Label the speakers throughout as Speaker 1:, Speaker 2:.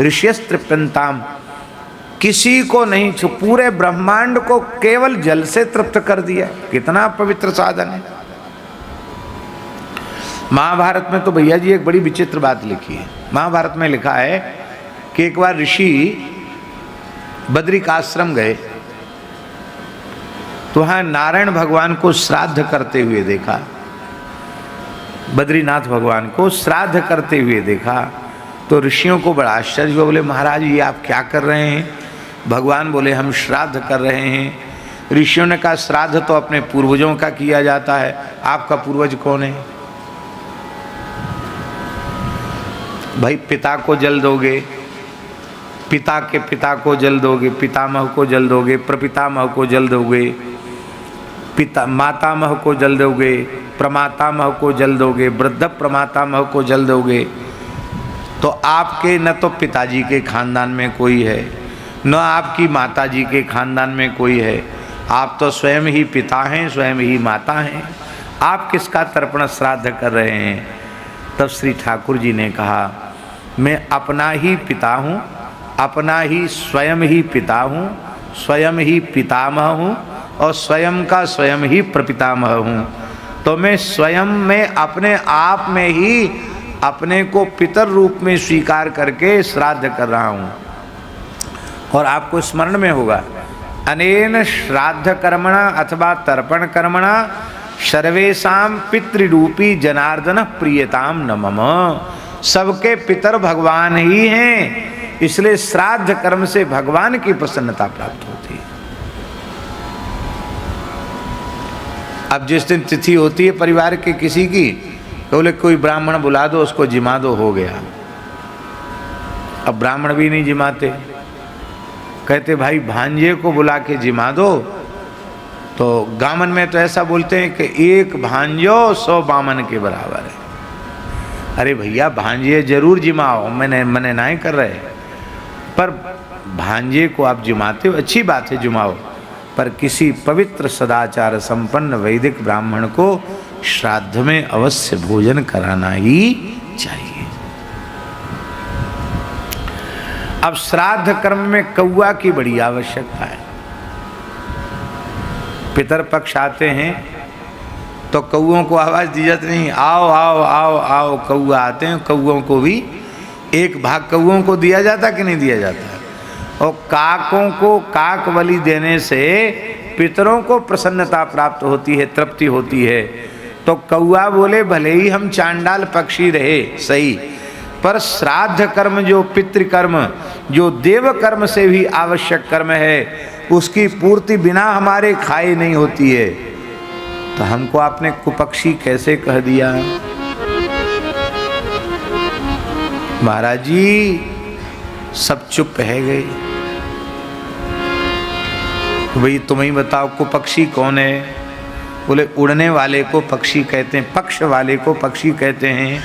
Speaker 1: ऋष्यस्तृप्यन्ताम, किसी को नहीं छू, पूरे ब्रह्मांड को केवल जल से तृप्त कर दिया। कितना पवित्र साधन है। महाभारत में तो भैया जी एक बड़ी विचित्र बात लिखी है। महाभारत में लिखा है कि एक बार ऋषि बद्रिकाश्रम गए तो वहां नारायण भगवान को श्राद्ध करते हुए देखा, बद्रीनाथ भगवान को श्राद्ध करते हुए देखा। तो ऋषियों को बड़ा आश्चर्य हुआ, बोले महाराज ये आप क्या कर रहे हैं? भगवान बोले हम श्राद्ध कर रहे हैं। ऋषियों ने कहा श्राद्ध तो अपने पूर्वजों का किया जाता है, आपका पूर्वज कौन है? भाई पिता को जल दोगे, पिता के पिता को जल दोगे, पितामह को जल दोगे, प्रपितामह को जल दोगे, पिता मातामह को जल दोगे, प्रमातामह को जल दोगे, वृद्ध प्रमातामह को जल दोगे, तो आपके न तो पिताजी के खानदान में कोई है, न आपकी माताजी के खानदान में कोई है। आप तो स्वयं ही पिता हैं, स्वयं ही माता हैं, आप किसका तर्पण श्राद्ध कर रहे हैं? तब श्री ठाकुर जी ने कहा मैं अपना ही पिता हूँ, अपना ही स्वयं ही पिता हूँ, स्वयं ही पितामह हूँ और स्वयं का स्वयं ही प्रपितामह हूँ। तो मैं स्वयं में अपने आप में ही अपने को पितर रूप में स्वीकार करके श्राद्ध कर रहा हूँ। और आपको स्मरण में होगा, अनेन श्राद्ध कर्मणा अथवा तर्पण कर्मणा सर्वेषां पितृरूपी जनार्दन प्रियताम न मम। सबके पितर भगवान ही हैं, इसलिए श्राद्ध कर्म से भगवान की प्रसन्नता प्राप्त होती है। अब जिस दिन तिथि होती है परिवार के किसी की, तो बोले कोई ब्राह्मण बुला दो, उसको जिमा दो, हो गया। अब ब्राह्मण भी नहीं जिमाते, कहते भाई भांजे को बुला के जिमा दो। तो गामन में तो ऐसा बोलते हैं कि एक भांजो 100 बामन के बराबर है। अरे भैया भांजे जरूर जिमाओ, मैंने नहीं कर रहे, पर भांजे को आप जिमाते हो, अच्छी बात है जिमाओ, पर किसी पवित्र सदाचार संपन्न वैदिक ब्राह्मण को श्राद्ध में अवश्य भोजन कराना ही चाहिए। अब श्राद्ध कर्म में कौआ की बड़ी आवश्यकता है। पितर पक्ष आते हैं तो कौओं को आवाज दी जाती नहीं, आओ आओ आओ आओ, कौआ आते हैं। कौओं को भी एक भाग कौओं को दिया जाता कि नहीं दिया जाता? और काकों को काक बलि देने से पितरों को प्रसन्नता प्राप्त होती है, तृप्ति होती है। तो कौआ बोले भले ही हम चांडाल पक्षी रहे सही, पर श्राद्ध कर्म जो पितृकर्म, जो देव कर्म से भी आवश्यक कर्म है, उसकी पूर्ति बिना हमारे खाए नहीं होती है। तो हमको आपने कुपक्षी कैसे कह दिया? महाराज जी सब चुप रह गए। भाई तुम ही बताओ कुपक्षी कौन है? बोले उड़ने वाले को पक्षी कहते हैं, पक्ष वाले को पक्षी कहते हैं।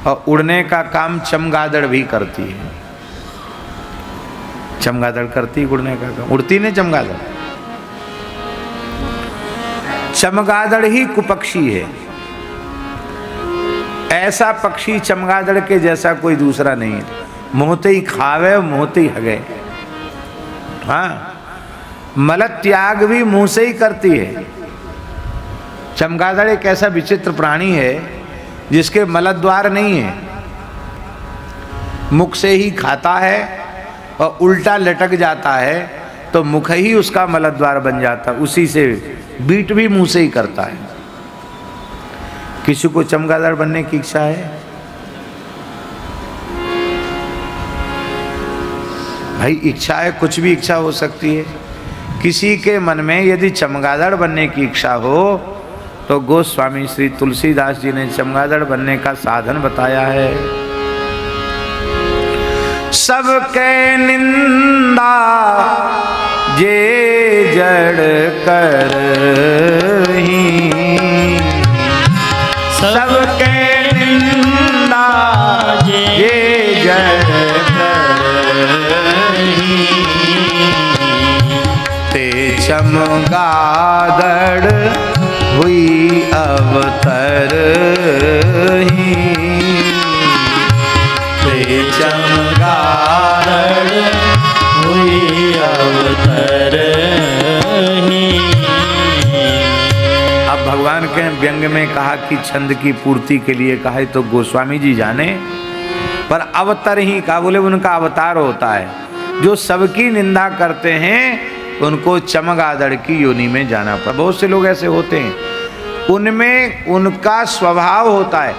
Speaker 1: और उड़ने का काम चमगादड़ भी करती है। चमगादड़ करती उड़ने का काम, उड़ती नहीं चमगादड़। चमगादड़ ही कुपक्षी है। ऐसा पक्षी चमगादड़ के जैसा कोई दूसरा नहीं है। मोहते ही खावे, मोहते ही हगे। हाँ, मल त्याग भी मुंह से ही करती है। चमगादड़ एक ऐसा विचित्र प्राणी है जिसके मलद्वार नहीं है, मुख से ही खाता है और उल्टा लटक जाता है, तो मुख ही उसका मलद्वार बन जाता, उसी से बीट भी मुंह से ही करता है। किसी को चमगादड़ बनने की इच्छा है? भाई इच्छा है, कुछ भी इच्छा हो सकती है। किसी के मन में यदि चमगादड़ बनने की इच्छा हो तो गोस्वामी श्री तुलसीदास जी ने चमगादड़ बनने का साधन बताया है। सबके निंदा जे जड़ कर ही, सबके निंदा जे जड़ कर ही, ते चमगादड़ हुई अवतर ही, ते चमगादड़ व्यंग में कहा कि छंद की पूर्ति के लिए कहा है तो गोस्वामी जी जाने, पर अवतर ही कहा, बोले उनका अवतार होता है। जो सबकी निंदा करते हैं उनको चमगादड़ की योनि में जाना पड़ा। बहुत से लोग ऐसे होते हैं, उनमें उनका स्वभाव होता है,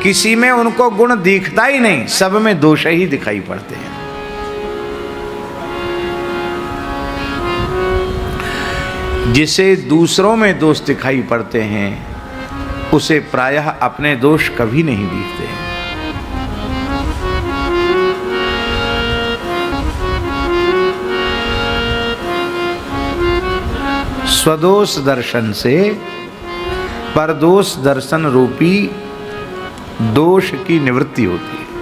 Speaker 1: किसी में उनको गुण दिखता ही नहीं, सब में दोष ही दिखाई पड़ते हैं। जिसे दूसरों में दोष दिखाई पड़ते हैं उसे प्रायः अपने दोष कभी नहीं दिखते हैं। स्वदोष दर्शन से परदोष दर्शन रूपी दोष की निवृत्ति होती है।